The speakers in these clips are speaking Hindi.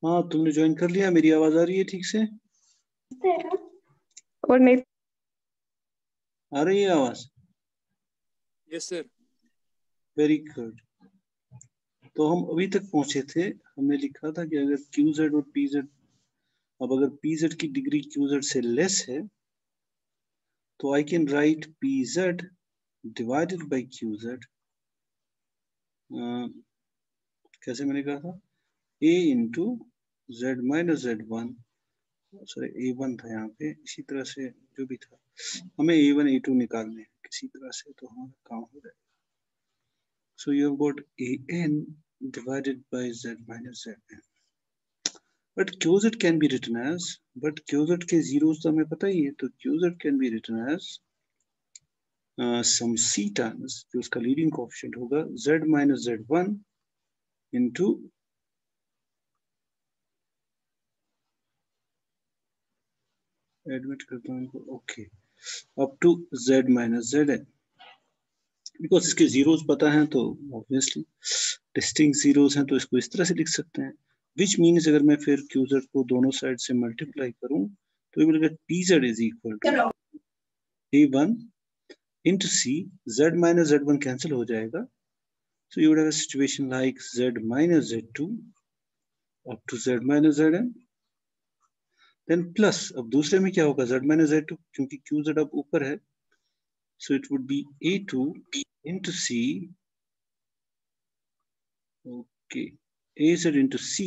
हाँ, तुमने ज्वाइन कर लिया? मेरी आवाज आ रही है ठीक से? और नहीं? आ रही है आवाज? Yes sir. Very good. तो हम अभी तक पहुंचे थे, हमने लिखा था कि अगर QZ और PZ, अब अगर PZ की डिग्री QZ से लेस है तो I can write PZ divided by QZ। कैसे मैंने कहा था? A into Z minus Z1, sorry A1 था यहाँ पे, इसी तरह से जो भी था हमें A1 A2 निकालने हैं किसी तरह से, तो हमारा काम हो जाएगा। So you have got AN divided by Z minus ZN. But QZ can be written as, but QZ के zeros तो हमें पता ही है, तो QZ can be written as some C times, जो उसका leading coefficient होगा Z minus Z1 into admit करता हूँ इनको, okay, up to Z minus ZN। Because इसके जीरोस पता हैं तो ऑब्वियसली डिस्टिंक्ट जीरोस हैं, तो इसको इस तरह से लिख सकते हैं। विच मीन्स अगर मैं फिर QZ को दोनों साइड से मल्टीप्लाई करूं तो ये मिलेगा PZ is equal to A1 into C, Z minus Z1 cancel हो जाएगा, so you would have a situation like Z minus Z2 up to Z minus ZN, then plus, अब दूसरे में क्या होगा, Z minus Z2, क्योंकि QZ अब ऊपर है, so it would be A2 into C, okay, AZ into C,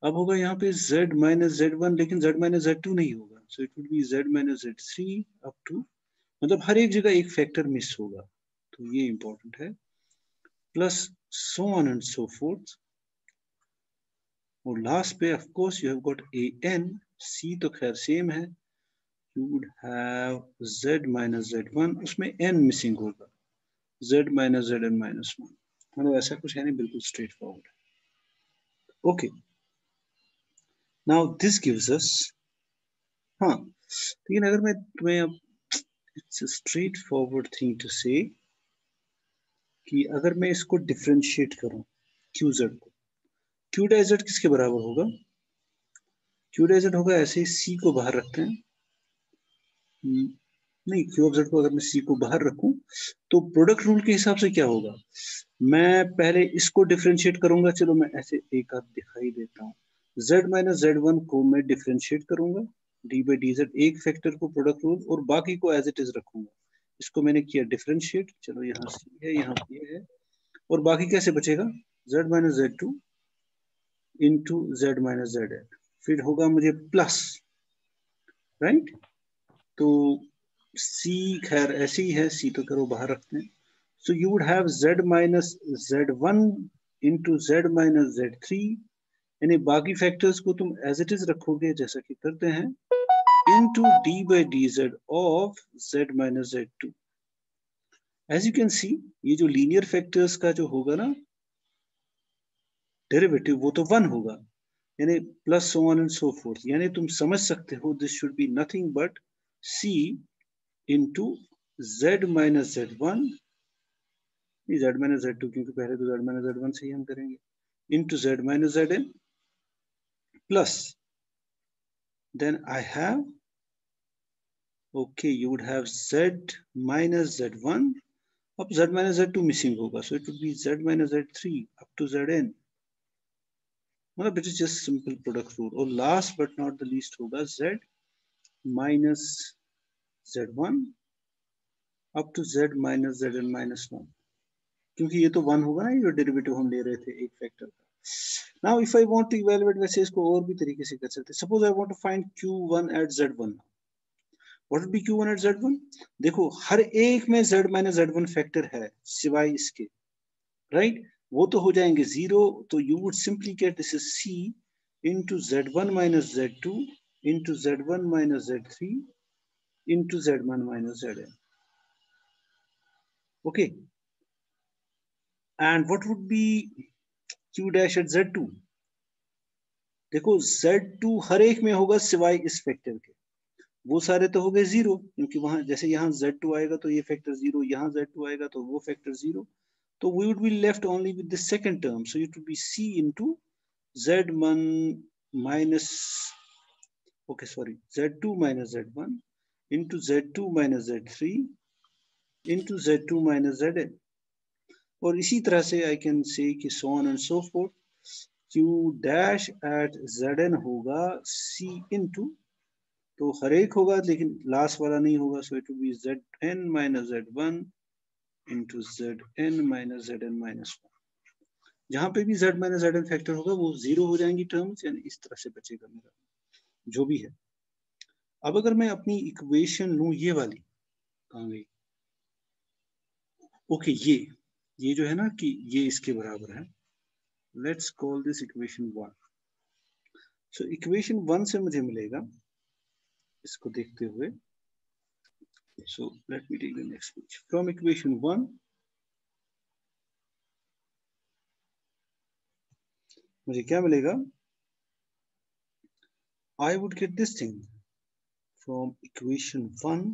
अब होगा यहाँ पे Z minus Z1, लेकिन Z minus Z2 नहीं होगा, so it would be Z minus Z3 up to, मतलब हर एक जगह एक फैक्टर मिस होगा, तो ये इंपॉर्टेंट है, plus so on and so forth, और लास्ट पे of course you have got AN, C तो खैर सेम है, you would have Z minus Z1, उसमें N मिसिंग होगा, Z minus ZN minus 1, मतलब ऐसा कुछ है नहीं, बिल्कुल straightforward. Okay, now this gives us, हाँ लेकिन अगर मैं तुम्हें अब, it's a straightforward thing to say कि अगर मैं इसको डिफरेंशिएट करूं QZ को, Q dash Z किसके बराबर होगा? Q dash Z होगा, ऐसे ही C को बाहर रखते हैं, नहीं Q of Z को अगर मैं C को बाहर रखूं तो प्रोडक्ट रूल के हिसाब से क्या होगा, मैं पहले इसको डिफरेंशिएट करूंगा, चलो मैं ऐसे एक आध दिखाई देता हूँ, Z minus Z1 को मैं डिफरेंशिएट करूंगा D by DZ, एक फैक्टर को प्रोडक्ट रूल, और बाकी को एज इट इज रखूंगा, इसको मैंने किया डिफरेंशिएट, चलो यहाँ C है, यहाँ ये है, और बाकी कैसे बचेगा, Z minus Z2 into Z minus ZN, फिर होगा मुझे प्लस, राइट, तो C खैर ऐसे ही है, C तो करो बाहर रखते हैं, so you would have Z minus Z1 into Z minus Z3, यानी बाकी फैक्टर्स को तुम एज इट इज रखोगे जैसा कि करते हैं, into D by DZ of Z minus Z2। As you can see, ये जो लीनियर फैक्टर्स का जो होगा ना डेरिवेटिव, वो तो 1 होगा, यानी plus so on and so forth, यानी तुम समझ सकते हो this should be nothing but C into Z minus Z1, Z minus Z2, क्योंकि पहले तो Z minus Z1 से ही हम करेंगे, into Z minus ZN, plus then I have, okay, you would have Z minus Z1, अब Z minus Z2 मिसिंग होगा, so it would be Z minus Z3 up to ZN, मतलब it is just simple product rule, और last but not the least होगा Z minus Z1 up to Z minus ZN minus 1, क्योंकि ये तो 1 होगा ना, ये डेरिवेटिव हम ले रहे थे एक फैक्टर का। Now if I want to evaluate, वैसे इसको और भी तरीके से कर सकते हैं, suppose I want to find Q1 at Z1, what would be Q1 at Z1, देखो हर एक में Z minus Z1 फैक्टर है सिवाय इसके, राइट, वो तो हो जाएंगे 0, तो you would simply get this is C into Z1 minus Z2 into Z1 minus Z3 into Z1 minus ZN, okay, and what would be Q dash at Z2, देखो Z2 हर एक में होगा सिवाय इस फैक्टर के, वो सारे तो हो गए 0, क्योंकि वहां जैसे यहाँ Z2 आएगा तो ये फैक्टर 0, यहाँ Z2 आएगा तो वो factor 0, So we would be left only with the second term. So it would be C into Z1 minus, okay, sorry, Z2 minus Z1 into Z2 minus Z3 into Z2 minus Zn. और इसी तरह से I can say कि so on and so forth. Q dash at Zn होगा C into, तो हर एक होगा लेकिन लास्ट वाला नहीं होगा. So it will be Zn minus Z1 into Zn minus Zn minus 1. जहां पे भी Z minus Zn फैक्टर होगा वो जीरो हो जाएंगी टर्म्स, यानी इस तरह से बचेगा मेरा जो भी है. अब अगर मैं अपनी इक्वेशन लूं ये वाली, कहां गई, ओके, ये जो है ना कि ये इसके बराबर है. Let's call this equation 1. So equation 1 से मुझे मिलेगा, इसको देखते हुए, so let me take the next page. From equation 1 मुझे क्या मिलेगा? I would get this thing from equation 1.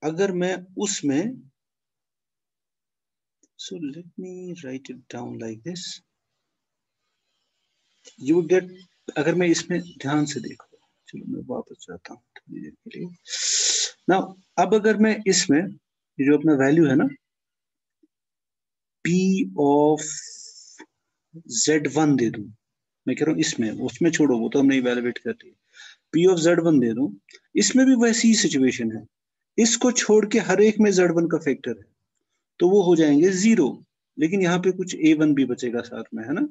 अगर मैं उसमें, so let me write it down like this. You would get, अगर मैं इसमें ध्यान से देखो, चलो मैं वापस जाता हूँ थोड़ी देर के लिए. Now, अब अगर मैं इसमें ये जो अपना वैल्यू है ना, P of Z1 दे दूं, मैं कह रहा हूँ इसमें, उसमें छोड़ो, वो तो हमने इवैल्यूएट कर लिया. P of Z1 दे दूं, इसमें भी वैसी ही सिचुएशन है. इसको छोड़ के हर एक में Z1 का फैक्टर है, तो वो हो जाएंगे 0, लेकिन यहाँ पे कुछ A1 भी बचेगा साथ में, है ना.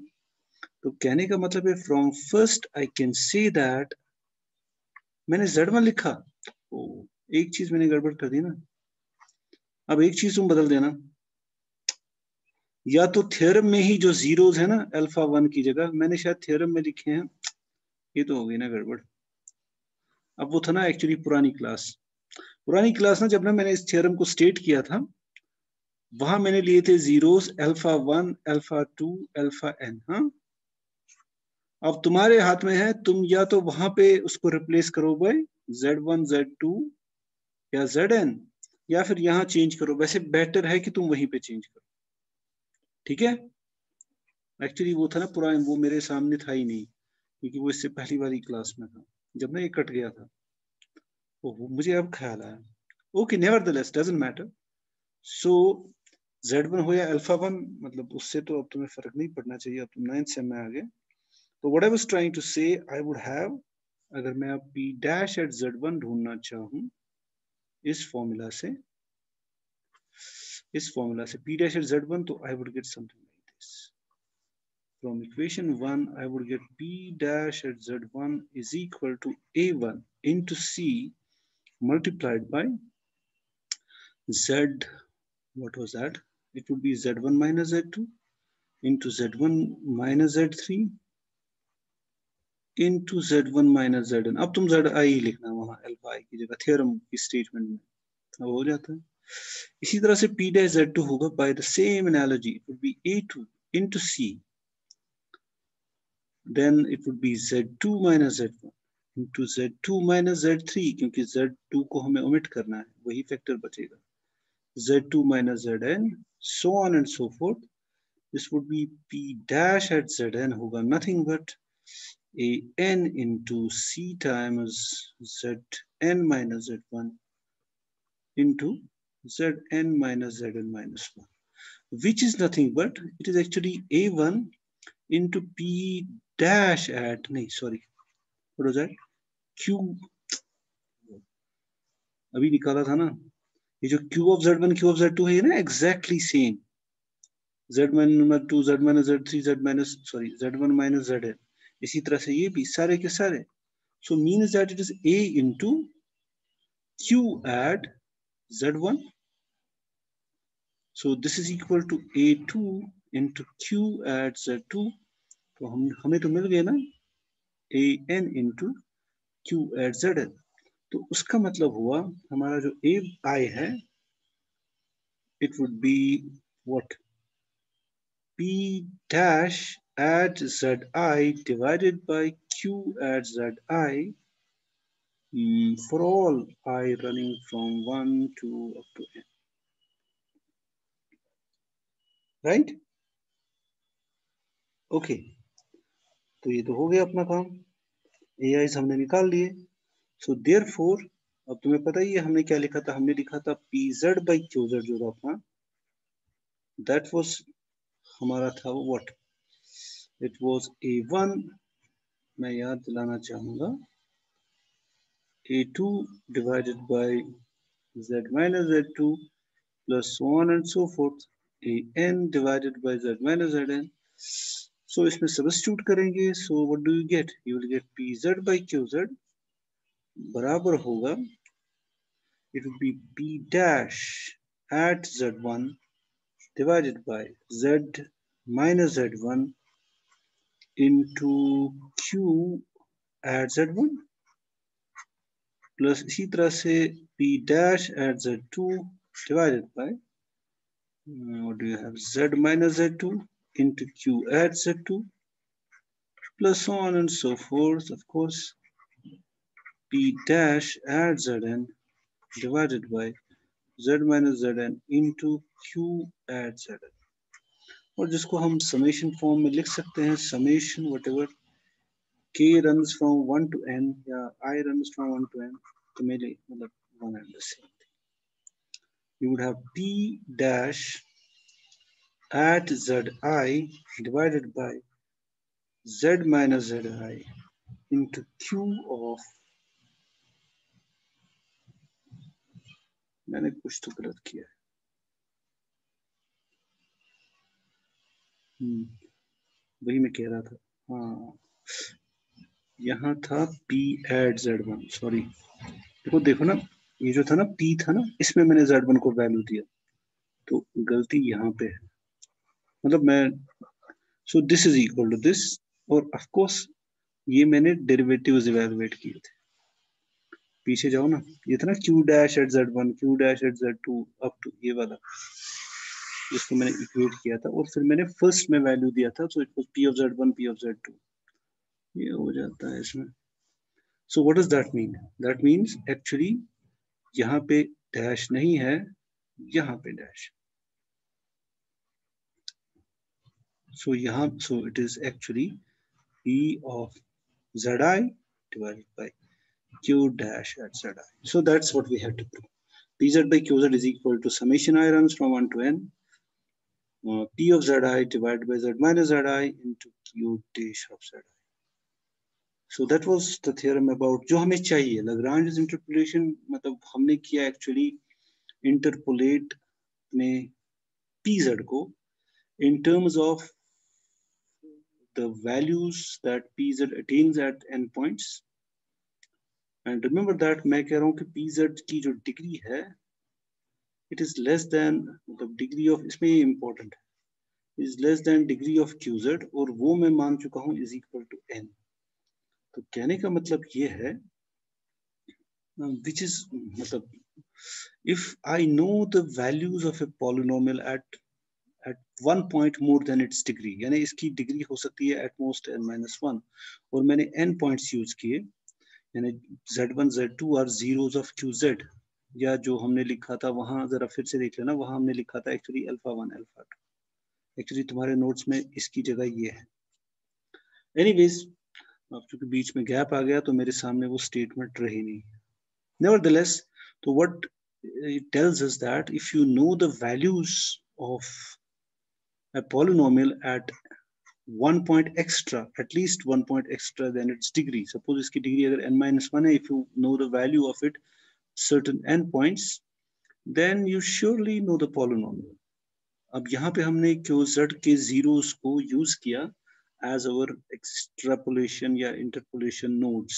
तो कहने का मतलब है from first I can say that, मैंने Z1 लिखा, तो एक चीज मैंने गड़बड़ कर दी ना. अब एक चीज तुम बदल देना, या तो थ्योरम में ही जो जीरोस है ना अल्फा 1 की जगह मैंने शायद थ्योरम में लिखे हैं, ये तो हो गई ना गड़बड़. अब वो था ना एक्चुअली पुरानी क्लास ना, जब ना मैंने इस थ्योरम को स्टेट किया था, वहां मैंने लिए थे zeros alpha 1 alpha 2 alpha n. हाँ, अब तुम्हारे हाथ में है, तुम या तो वहां पे उसको रिप्लेस करो बाय Z1 Z2 या Zn, या फिर यहाँ चेंज करो. वैसे बेटर है कि तुम वहीं पे चेंज करो, ठीक है. एक्चुअली वो था ना पुराना, वो मेरे सामने था ही नहीं, क्योंकि वो इससे पहली वाली क्लास में था जब ना ये कट गया था. वो मुझे अब ख्याल आया. Okay, nevertheless doesn't matter. So Z1 हो या अल्फा 1, मतलब उससे तो अब तुम्हें फर्क नहीं पड़ना चाहिए, अब तुम 9th सेम में आ गए. तो what I was trying to say, I would have, अगर मैं अब P डैश एट Z1 ढूंढना चाहूं इस फॉर्मूला से, P dash at Z1, तो I would get something like this. From equation 1, I would get P dash at Z1 is equal to A1 into C multiplied by Z, what was that? It would be Z1 minus Z2 into Z1 minus Z3 into Z1 minus Zn. अब तुम Zi लिखना वहां अल्फा आई की जगह, थ्योरम की स्टेटमेंट में, अब हो जाता है. इसी तरह से P dash Z2 होगा by the same analogy, it would be A2 into C, then it would be Z2 minus Z1 into Z2 minus Z3, क्योंकि Z2 को हमें ओमिट करना है, वही फैक्टर बचेगा. Z2 minus Zn, so on and so forth. This would be P dash at Zn होगा nothing but An into C times Zn minus Z1 into Zn minus Zn minus 1, which is nothing but, it is actually A1 into P dash at, नहीं sorry, what was that, Q, अभी निकाला था ना, ये जो Q of Z1 Q of Z2 है ना, exactly same. Z minus 2 Z minus Z3 Z minus, sorry, Z1 minus Zn, इसी तरह से ये भी सारे के सारे. So means that it is A into Q at Z1. So this is equal to A2 into Q at Z2. तो हमें तो मिल गया ना An into Q at Zn. तो उसका मतलब हुआ हमारा जो Ai है, it would be what, P dash at Zi divided by Q at Zi for all I running from 1 to up to n. Right? Okay, तो ये तो हो गया अपना काम, AI हमने निकाल लिए। सो देयरफॉर अब तुम्हें पता ही है हमने क्या लिखा था, हमने लिखा था PZ by QZ जो था अपना, दैट वाज हमारा था वो व्हाट, इट वाज A1, मैं याद दिलाना चाहूंगा, A2 divided by Z minus Z2 plus so on and so forth, AN divided by Z minus Zn. So इसमें सब्स्टिट्यूट करेंगे, so what do you get? You will get PZ by QZ बराबर होगा, it will be P dash at Z1 divided by Z minus Z1 into Q at Z1 plus इसी तरह से P dash at Z2 divided by what do you have, Z minus Z2 into Q at Z2 plus so on and so forth, of course, P dash at Zn divided by Z minus Zn into Q at Zn, और जिसको हम समेशन फॉर्म में लिख सकते हैं, summation whatever k runs from 1 to n या I runs from 1 to n, तो मेरे मतलब one and the same thing. You would have P dash at Zi divided by Z minus Zi into Q of, मैंने कुछ तो गलत किया है, वही मैं कह रहा था, हाँ यहाँ था P at Z1, सॉरी, देखो ना, ये जो था ना P था ना, इसमें मैंने Z1 को वैल्यू दिया, तो गलती यहाँ पे है, मतलब मैं, so this is equal to this, और ऑफ कोर्स ये मैंने डेरिवेटिव्स इवैल्यूएट किए थे, पीछे जाओ ना, ये था ना Q dash at Z1, Q dash at Z2 up to ये वाला, जिसको मैंने इक्वेट किया था, और फिर मैंने फर्स्ट में वैल्यू दिया था, so it was P of Z1 P of Z2, ये हो जाता है इसमें। So what does that mean? That means actually यहाँ पे डैश नहीं है, यहाँ पे डैश, so यहाँ, so it is actually P of Zi divided by Q dash at Zi. So that's what we have to prove. Pz by Qz is equal to summation I runs from 1 to n, P of Zi divided by Z minus Zi into Q dash of Zi. So that was the theorem about जो हमें चाहिए, Lagrange's interpolation, मतलब हमने किया actually interpolate में Pz को in terms of the values that Pz attains at endpoints. And remember that मैं कह रहा हूँ कि Pz की जो डिग्री है, it is less than the degree of, इसमें ये important है, is less than degree of Qz, और वो मैं मान चुका हूँ is equal to n. तो कहने का मतलब ये है, which is मतलब if I know the values of a polynomial at one point more than its degree, यानी इसकी डिग्री हो सकती है at most n-1, और मैंने n points यूज किए, यानी Z1 Z2 are zeros of QZ, या जो हमने लिखा था वहां जरा फिर से देख लेना, वहां हमने लिखा था एक्चुअली α1 α2, एक्चुअली तुम्हारे नोट्स में इसकी जगह ये है। एनीवेज, अब चूंकि बीच में गैप आ गया तो मेरे सामने वो स्टेटमेंट रही नहीं। नेवरदलेस, तो what it tells us that if you know the values of a polynomial at one point extra, at least one point extra than its degree, suppose इसकी डिग्री अगर n-1 है, if you know the value of it certain n points, then you surely know the polynomial. अब यहाँ पे हमने QZ के zeros को यूज किया as our extrapolation या interpolation nodes,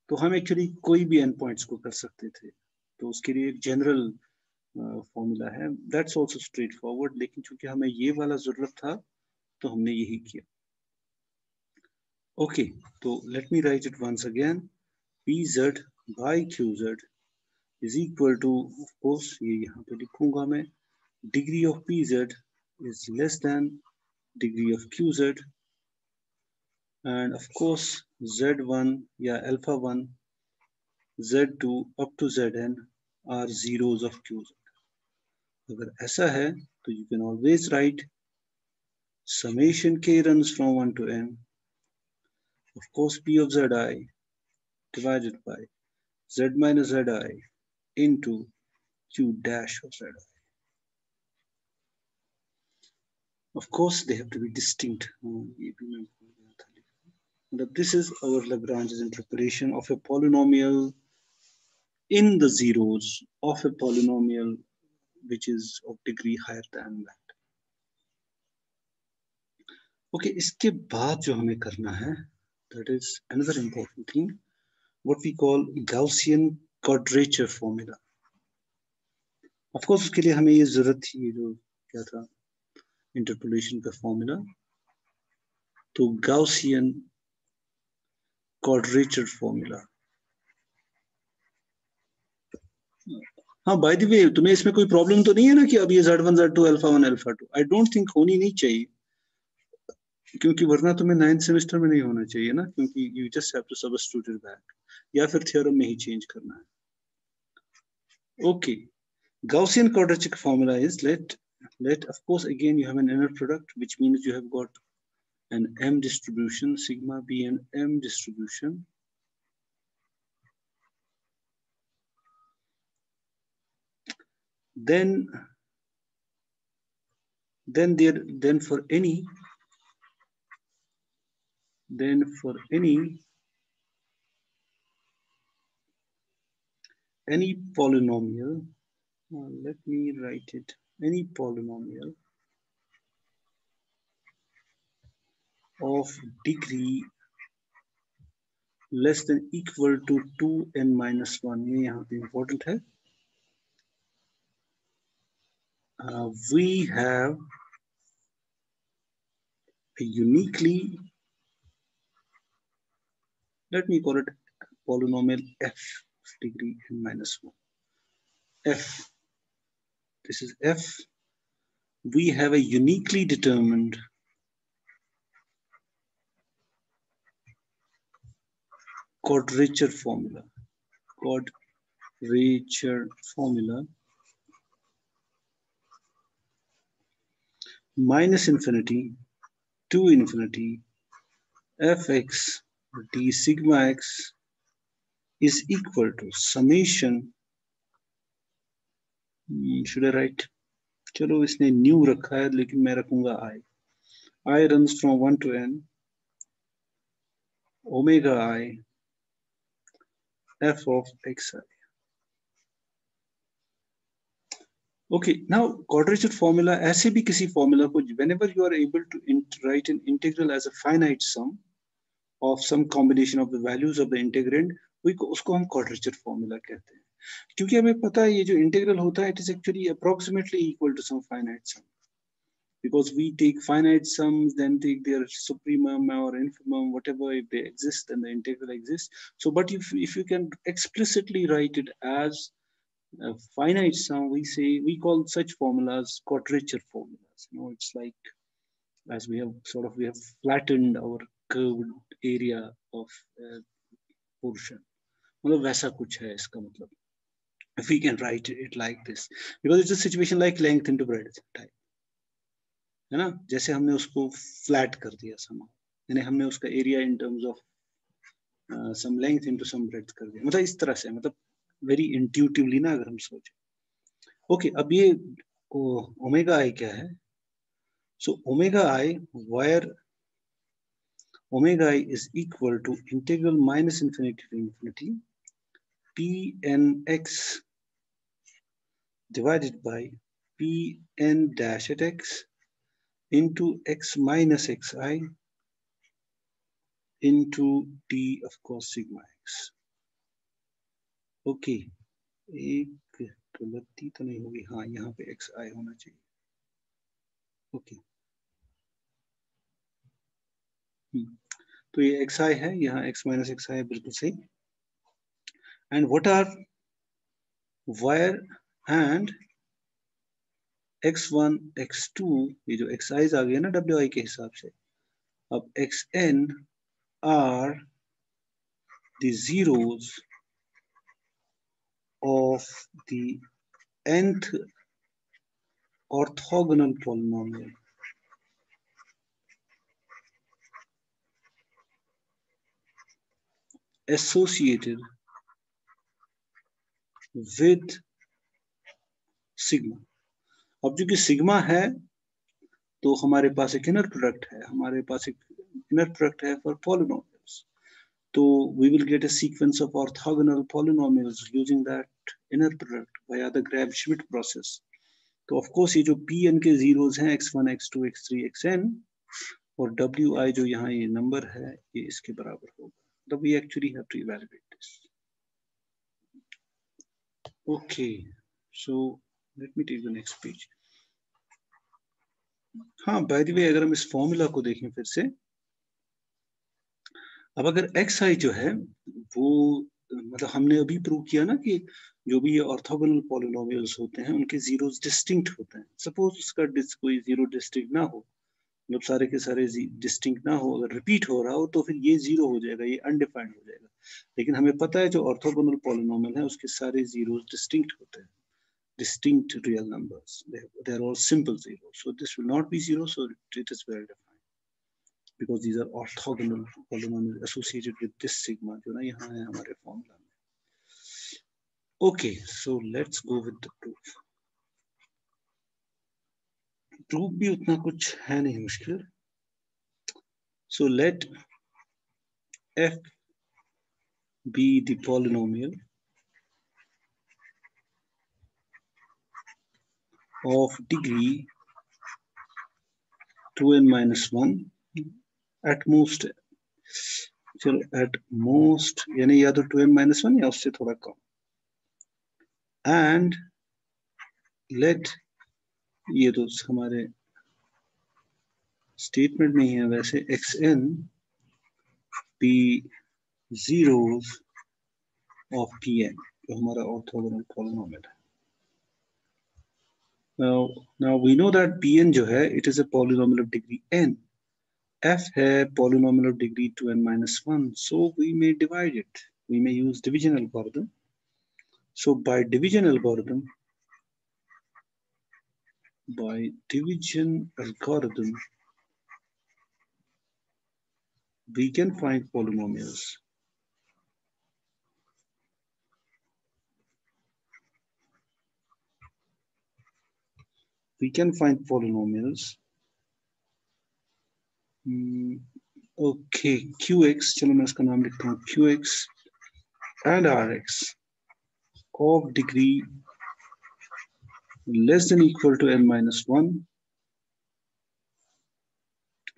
तो हम एक्चुअली कोई भी n points को कर सकते थे, तो उसके लिए एक जनरल फॉर्मूला है, दैट्स आल्सो स्ट्रेट फॉरवर्ड, लेकिन चूंकि हमें ये वाला जरूरत था तो हमने यही किया। ओके, तो let me write it once again, PZ by QZ is equal to, of course ये यहाँ पे लिखूंगा मैं, degree of PZ is less than degree of QZ, and of course Z1 या alpha1 Z2 up to Zn are zeros of QZ. अगर ऐसा है तो you can always write summation k runs from 1 to n of cos p of zi divided by z minus zi into q dash of zi. Of course, they have to be distinct. This is our Lagrange's interpretation of a polynomial in the zeros of a polynomial which is of degree higher than that. Okay, इसके बाद जो हमें करना है, that is another important thing, what we call Gaussian quadrature formula. Of course, उसके लिए हमें ये जरूरत थी, जो क्या था, interpolation का formula. तो Gaussian quadrature formula. हाँ, बाय द वे, तुम्हें इसमें कोई प्रॉब्लम तो नहीं है ना कि अब ये Z1 Z2 alpha 1 alpha 2? I don't think होनी नहीं चाहिए, क्योंकि वरना तुम्हें 9th सेमेस्टर में नहीं होना चाहिए ना, क्योंकि you just have to substitute it back, या फिर थ्योरम में ही चेंज करना है. Okay, Gaussian quadratic formula is let of course again you have an inner product, which means you have got an M distribution, sigma be an M distribution. Then for any polynomial, let me write it, any polynomial of degree less than equal to 2n minus 1, ये यहाँ पे important है. We have a uniquely, let me call it polynomial f of degree n minus 1. F, this is f. We have a uniquely determined quadrature formula minus infinity to infinity fx d sigma x is equal to summation, should I write, चलो इसने न्यू रखा है लेकिन मैं रखूंगा I runs from 1 to n omega I f of xi. Okay, now quadrature formula, ऐसे भी किसी formula को, whenever you are able to write an integral as a finite sum of some combination of the values of the integrand, उसको हम quadrature formula कहते हैं. क्योंकि हमें पता है ये जो integral होता है, it is actually approximately equal to some finite sum, because we take finite sums, then take their supremum or infimum, whatever, if they exist, then the integral exists. So, but if you can explicitly write it as a finite sum, we call such formulas quadrature formulas. You know, it's like, as we have flattened our curved area of portion. मतलब वैसा कुछ है इसका मतलब. If we can write it like this, because it's a situation like length into breadth type, है ना, जैसे हमने उसको फ्लैट कर दिया समा, यानी हमने उसका area in terms of some length into some breadth कर दिया, मतलब इस तरह से, मतलब वेरी इंट्यूटिवली ना अगर हम सोचें. ओके, अब ये ओमेगा आई क्या है? So omega I, where omega I is equal to integral minus infinity to infinity P N X divided by p n dash at x into x minus xi into t of course sigma x. Okay, एक गलती तो नहीं होगी, हाँ यहाँ पे xi होना चाहिए. ओके, तो ये xi है, यहाँ x minus xi है, बिल्कुल सही. And what are where and x1 x2, ये जो xi's आ गए ना wi के हिसाब से. अब xn are the zeros of the nth orthogonal polynomial associated with sigma. अब चूंकि सिग्मा है तो हमारे पास एक इनर प्रोडक्ट है, हमारे पास एक इनर प्रोडक्ट है फॉर पॉलिनोमियल्स, तो we will get a sequence of orthogonal polynomials using that inner product via the Gram-Schmidt process. तो of course ये जो Pn के zeros हैं x1, x2, x3, xn और wi जो यहाँ ये नंबर है ये इसके बराबर होगा. तो we actually have to evaluate this. Okay, so let me take the next page. हाँ, by the way अगर हम इस फॉर्मूला को देखें फिर से, अब अगर xi जो है वो मतलब हमने अभी प्रूव किया ना कि जो भी ये ऑर्थोगोनल पॉलिनोमियल्स होते हैं उनके जीरोस डिस्टिंक्ट होते हैं. सपोज उसका कोई जीरो डिस्टिंक्ट ना हो, मतलब सारे के सारे डिस्टिंक्ट ना हो, अगर रिपीट हो रहा हो तो फिर ये जीरो हो जाएगा, ये अनडिफाइंड हो जाएगा. लेकिन हमें पता है जो ऑर्थोगोनल पॉलिनोमियल है उसके सारे जीरोस डिस्टिंक्ट होते हैं, distinct real numbers. They are all simple zeros. So this will not be zero. So it is well defined because these are orthogonal polynomials associated with this sigma जो ना यहाँ है हमारे formula में. Okay, so let's go with the proof. Proof भी उतना कुछ है नहीं मुश्किल. So let f be the polynomial of degree 2n minus 1 at most. चलो at most यानी या तो 2n minus 1 या उससे थोड़ा कम. And let ये तो हमारे स्टेटमेंट में ही है वैसे xn be zeros of Pn जो हमारा ऑर्थोगोनल पॉलिनोमियल है. Now we know that Pn जो है it is a polynomial of degree n. F है polynomial of degree 2n minus 1, so we may divide it. We may use division algorithm. So by division algorithm, we can find polynomials. We can find polynomials. Okay, qx, चलो मैं इसका नाम लिखता हूँ qx and rx of degree less than equal to n minus 1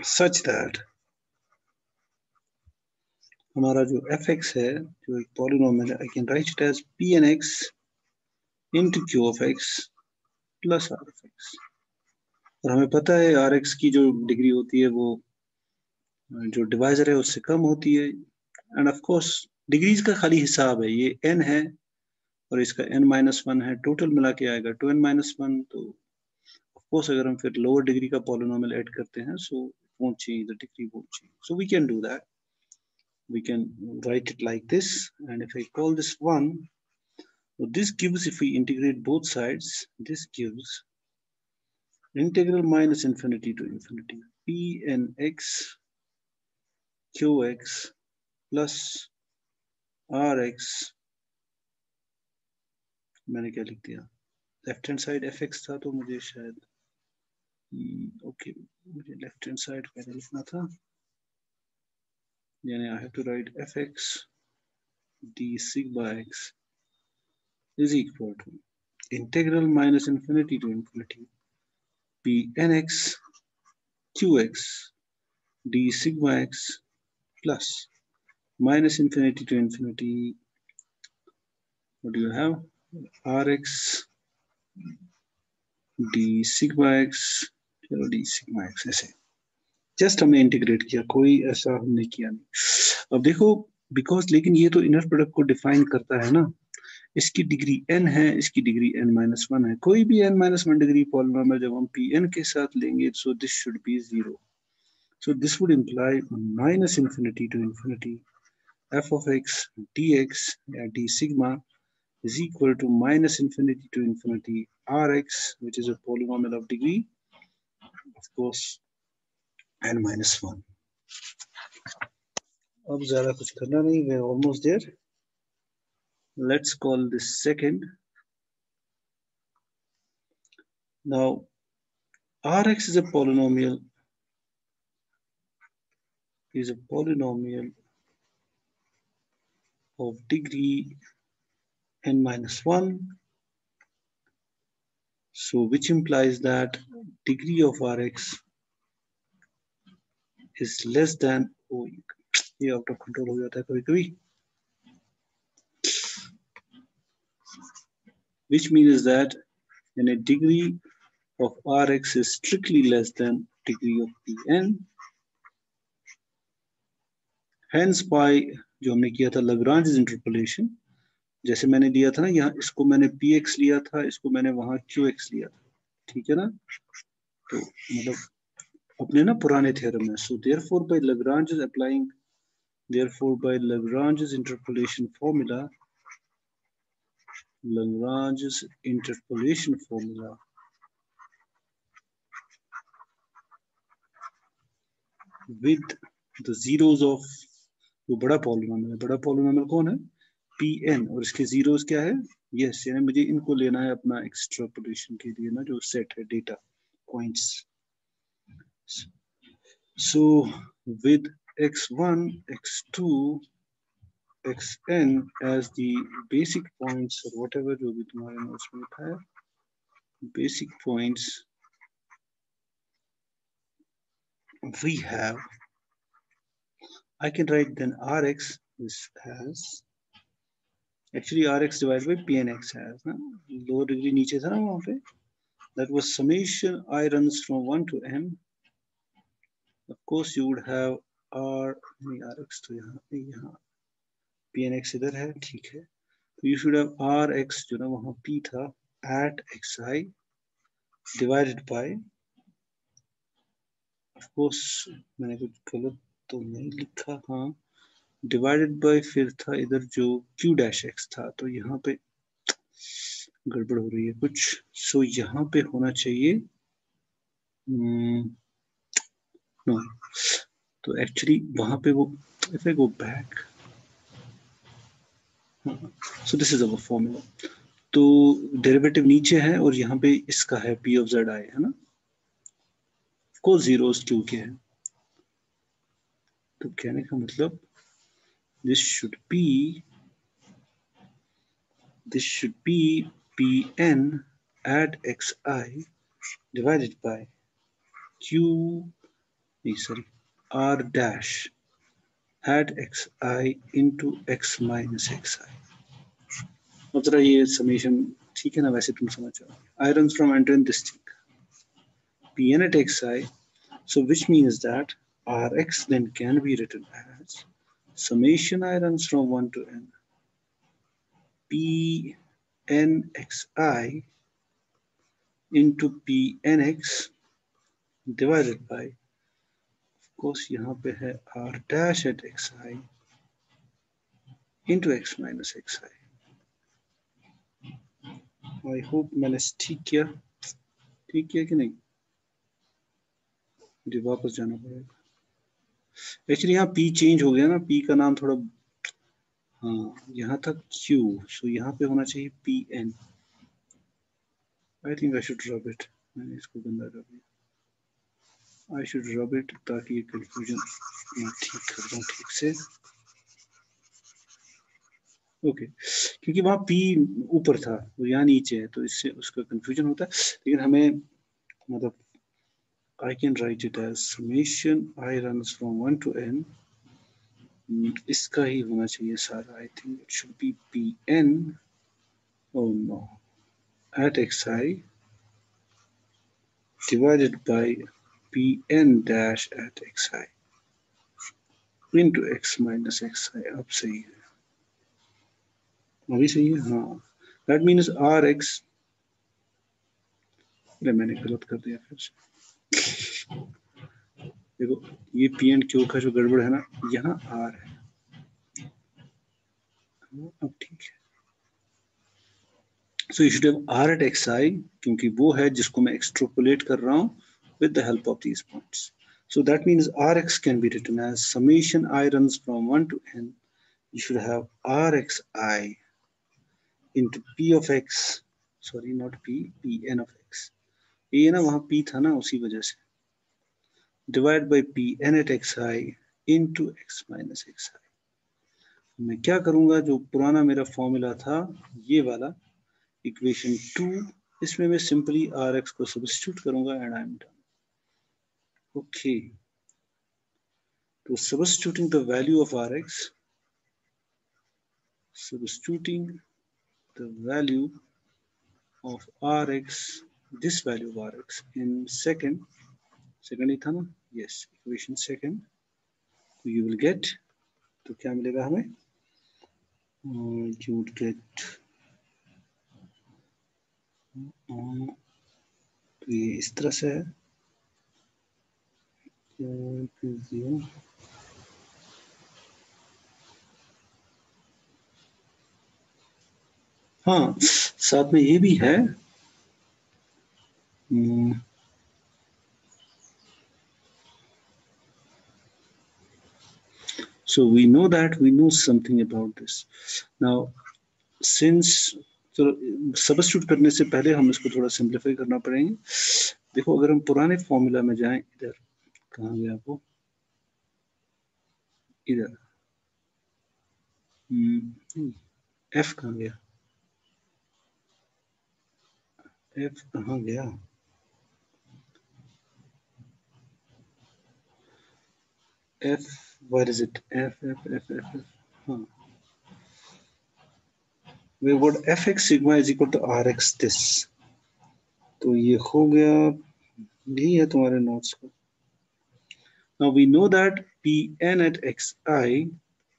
such that हमारा जो fx है जो एक polynomial है, I can write it as pnx into q of x plus r of x. और हमें पता है rx की जो डिग्री होती है वो जो डिवाइजर है उससे कम होती है. एंड ऑफ कोर्स डिग्रीज का खाली हिसाब है, ये n है और इसका n माइनस 1 है, टोटल मिला के आएगा 2n माइनस 1. तो ऑफ कोर्स अगर हम फिर लोअर डिग्री का पॉलिनोमियल ऐड करते हैं सो won't change, the degree won't change. So we can do that. We can write it like this, and if I call this 1, so this gives, if we integrate both sides, this gives integral minus infinity to infinity pnx qx plus rx. मैंने क्या लिख दिया, लेफ्ट हैंड साइड fx था तो मुझे शायद ओके मुझे लेफ्ट हैंड साइड पहले लिखना था, यानी I have to write fx d sigma x is equal to integral minus infinity to infinity pnx qx d sigma x plus minus infinity to infinity, what do you have, rx d sigma x, चलो d sigma x ऐसे जस्ट हमने इंटीग्रेट किया, कोई ऐसा हमने किया नहीं. अब देखो बिकॉज लेकिन ये तो इनर प्रोडक्ट को डिफाइन करता है ना, इसकी डिग्री n है, इसकी डिग्री n माइनस 1 है. कोई भी n माइनस 1 डिग्री पॉलिनोमियल जब हम Pn के साथ लेंगे so this should be 0. So this would imply minus infinity to infinity f of x dx या d sigma is equal to minus infinity to infinity Rx, which is a polynomial of degree, of course, n minus 1. अब ज़्यादा कुछ करना नहीं, we're almost there. Let's call this second. Now, Rx is a polynomial of degree n minus 1. So, which implies that degree of Rx is less than, oh, ये out of control हो जाता है कभी-कभी. Which means that in a degree of Rx is strictly less than degree of Pn. Hence by जो हमने किया था Lagrange's interpolation, जैसे मैंने दिया था ना, यहाँ इसको मैंने Px लिया था, इसको मैंने वहां Qx लिया था, ठीक है ना? तो मतलब अपने ना पुराने थ्योरम में. So therefore by Lagrange's interpolation formula, with the zeros of जो बड़ा पॉलिनोमियल है, बड़ा पॉलिनोमियल कौन है? Pn, और इसके जीरोस क्या है? यस, यानी मुझे इनको लेना है अपना एक्सट्रापोलेशन के लिए ना, जो सेट है data points. So with x1, x2, xn as the basic points or whatever जो भी तुम्हारे नोट्स में लिखा है, basic points, we have, I can write then Rx is as, actually Rx divided by Pnx has ना, lower degree नीचे था ना वहाँ पे, that was summation I runs from 1 to n. Of course you would have Rx तो यहाँ Pnx इधर है, ठीक है. तो you should have Rx जो ना वहाँ P था at xi divided by, of course मैंने कुछ गलत तो नहीं लिखा, हाँ, divided by फिर था इधर जो q dash x था, तो यहाँ पे गड़बड़ हो रही है कुछ. सो यहाँ पे होना चाहिए नो, तो एक्चुअली वहां पे वो, if I go back, so this is our formula. तो डेरिवेटिव नीचे है और यहाँ पे इसका है p of z i, है ना, को जीरोस क्यों के है. तो कहने का मतलब this should be Pn at xi divided by R dash at xi into x minus xi. अब जरा ये समेशन ठीक है ना, वैसे तुम समझ जाओ. I runs from n to n this thing, Pn at xi, so which means that Rx then can be written as summation I runs from 1 to n Pn xi into Pnx divided by, of course यहाँ पे है R dash at xi into x minus xi. I hope मैंने ठीक किया कि नहीं, मुझे वापस जाना पड़ेगा. एक्चुअली यहाँ P चेंज हो गया ना, P का नाम थोड़ा, हाँ यहाँ था Q, सो यहाँ पे होना चाहिए Pn. I think I should rub it, मैंने इसको गंदा कर दिया. I should rub it ताकि ये कंफ्यूजन मैं ठीक कर दूं ठीक से. ओके, क्योंकि वहाँ P ऊपर था और यहाँ नीचे है, तो इससे उसका कंफ्यूजन होता है. लेकिन हमें मतलब I can write it as summation I runs from 1 to n. इसका ही होना चाहिए सारा. I think it should be Pn, oh no, at xi divided by Pn dash at xi into x minus xi. अब सही है, अभी सही है, हाँ. That means Rx, मैंने गलत कर दिया फिर से. देखो ये P एंड Q का जो गड़बड़ है ना, यहाँ R है, अब ठीक है. So you should have r at xi, क्योंकि वो है जिसको मैं extrapolate कर रहा हूँ with the help of these points. So that means rx can be written as summation I runs from 1 to n. You should have rxi into p of x, sorry not p, pn of x. ये ना वहाँ p था ना, उसी वजह से, divide by pn at xi into x minus xi. मैं क्या करूंगा, जो पुराना मेरा फॉर्मूला था ये वाला इक्वेशन 2, इसमें मैं सिंपली rx को सब्स्टिट्यूट करूंगा and I am done. Okay, तो substituting the value of rx, substituting the value of rx, this value of rx in second ही था ना, yes, equation second, तो you will get, तो क्या मिलेगा हमें, you would get, तो ये इस तरह से है, हाँ साथ में ये भी है, so we know something about this. Now since, चलो सब्स्टिट्यूट करने से पहले हम इसको थोड़ा सिंप्लीफाई करना पड़ेंगे. देखो अगर हम पुराने फॉर्मूला में जाएं, इधर कहाँ गया वो, इधर एफ कहाँ गया, एफ कहाँ गया, F, where is it, f, हाँ, we got fx sigma is equal to rx this, तो ये हो गया, यही है तुम्हारे नोट्स को. Now we know that Pn at xi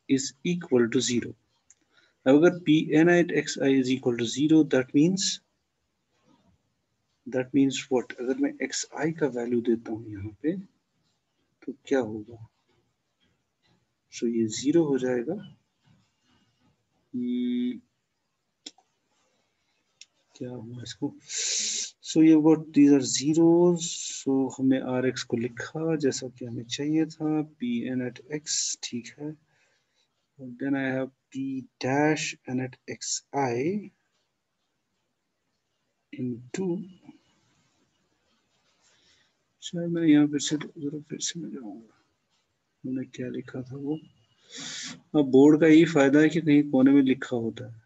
is equal to 0. अब अगर Pn at xi is equal to 0, that means what? अगर मैं xi का वैल्यू देता हूँ यहाँ पे, तो क्या होगा? So ये 0 हो जाएगा. क्या हुआ इसको? So you got these are zeros. So हमने rx को लिखा जैसा कि हमें चाहिए था. Pn at x, ठीक है. Then I have p dash n at xi into, शायद मैं यहाँ फिर से मैं जाऊंगा, मैंने क्या लिखा था वो. अब बोर्ड का यही फायदा है कि कहीं कोने में लिखा होता है.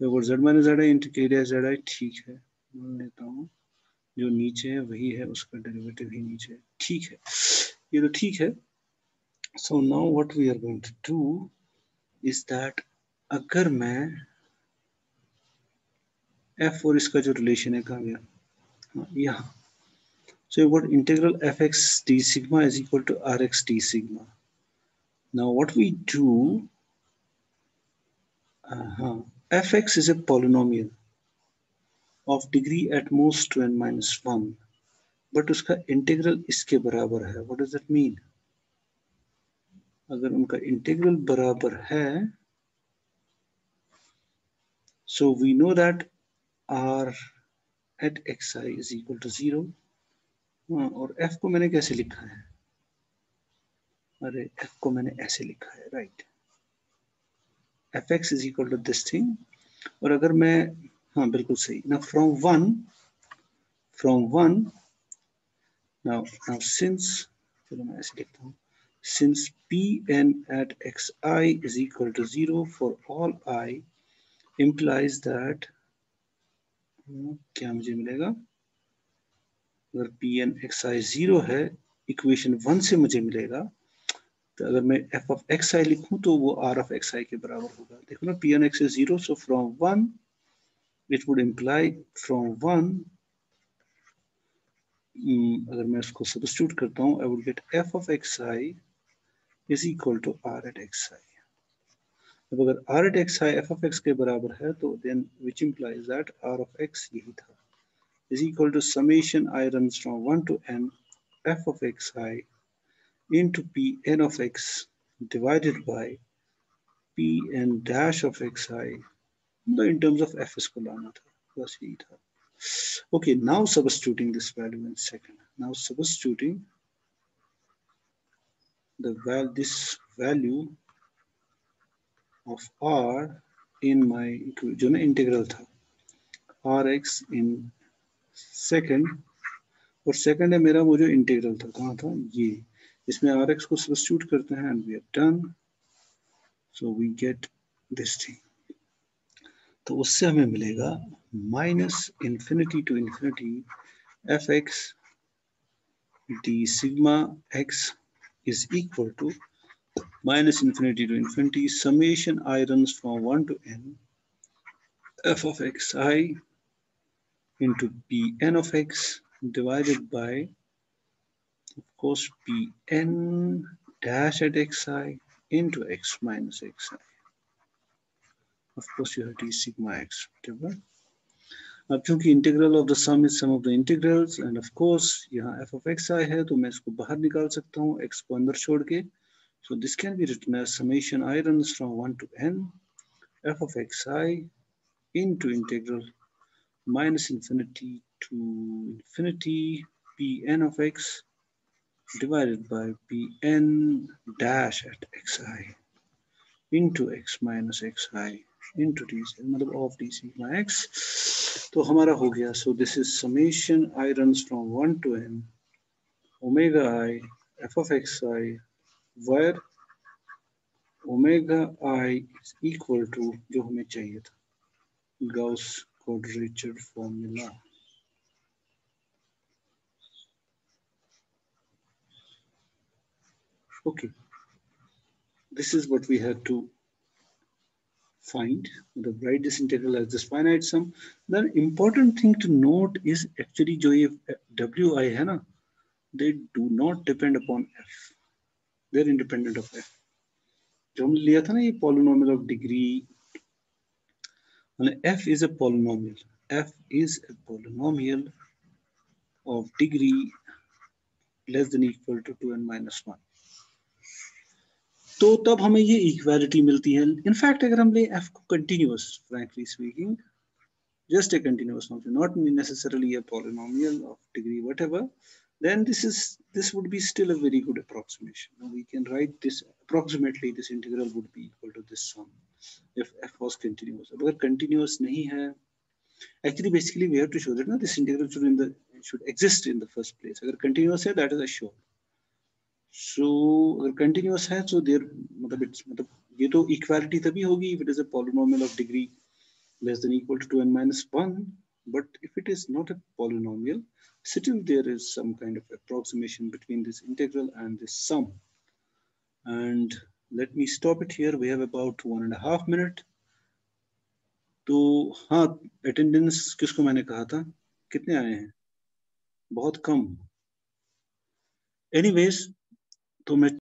देखो z minus Z I into के डी जेड आई, ठीक है, मान लेता हूँ जो नीचे है वही है, उसका डेरिवेटिव ही नीचे है, ठीक है, ये तो ठीक है. So now what we are going to do is that, अगर मैं f और इसका जो रिलेशन है कहाँ गया, हाँ यहाँ. So you got integral fx d sigma is equal to rx d sigma. Now what we do, fx is a polynomial of degree at most 2n minus 1, but उसका इंटीग्रल इसके बराबर है. What does that mean? अगर उनका इंटीग्रल बराबर है, so we know that r at xi is equal to 0. और f को मैंने कैसे लिखा है, अरे f को मैंने ऐसे लिखा है, right, fx is equal to this thing. और अगर मैं, हाँ बिल्कुल सही ना, from one now since, चलो मैं ऐसे लिखता हूँ, since Pn at xi is equal to 0 for all I implies that, क्या मुझे मिलेगा, अगर Pn xi 0 है, इक्वेशन 1 से मुझे मिलेगा, तो अगर मैं f of xi लिखूं तो वो r of xi के बराबर होगा. देखो ना, Pn x is 0, so from 1 it would imply from 1, अगर मैं उसको सब्स्टिट्यूट करता हूँ, I would get f of xi is equal to r at xi. अब अगर r at xi f of x के बराबर है, तो then which implies that r of x यही था, is equal to summation I runs from 1 to n f of xi into Pn of x divided by Pn dash of xi तो in terms of f इसको लाना था, बस यही था. Okay, now substituting this value in second. Now substituting this value of r in my जो ना इंटीग्रल था rx in second, और सेकंड है मेरा वो जो इंटीग्रल था, कहाँ था ये, इसमें rx को सब्स्टिट्यूट करते हैं and we are done. So we get this thing. तो उससे हमें मिलेगा minus infinity to infinity fx d sigma x is equal to minus infinity to infinity summation I runs from 1 to n f of xi into Pn of x divided by, of course, Pn dash at xi into x minus xi. Of course, you have d sigma x, whatever. अब चूंकि integral of the sum is sum of the integrals, and of course यहाँ f of xi है तो मैं इसको बाहर निकाल सकता हूँ x को अंदर छोड़ के. So this can be written as summation I runs from 1 to n f of xi into integral minus infinity to infinity Pn of x divided by Pn dash at xi into x minus xi into d, मतलब of d sigma x. तो हमारा हो गया. So this is summation I runs from 1 to n omega I f of xi where omega I is equal to जो हमें चाहिए था, Gauss quadrature formula. Okay, this is what we had to find. The write this integral as this finite sum. The important thing to note is actually जो ये wi है ना, they do not depend upon f. They're independent of f. जो हमने लिया था ना ये polynomial of degree, f is a polynomial. F is a polynomial of degree less than equal to 2n minus 1. तो तब हमें ये इक्वालिटी मिलती है. इनफैक्ट अगर हम ले f को continuous, frankly speaking, just a continuous function, not necessarily a polynomial of degree whatever, then this would be still a very good approximation. We can write this approximately, this integral would be equal to this sum if f was continuous. अगर continuous नहीं है, actually basically we have to show that ना this integral should exist in the first place. अगर continuous है, that is assured. So अगर continuous है, so there मतलब ये तो equality तभी होगी if it is a polynomial of degree less than equal to 2n minus 1. But if it is not a polynomial, still there is some kind of approximation between this integral and this sum. And let me stop it here. We have about 1.5 minutes. तो हाँ, attendance किसको मैंने कहा था, कितने आए हैं? बहुत कम. Anyways, तो मैं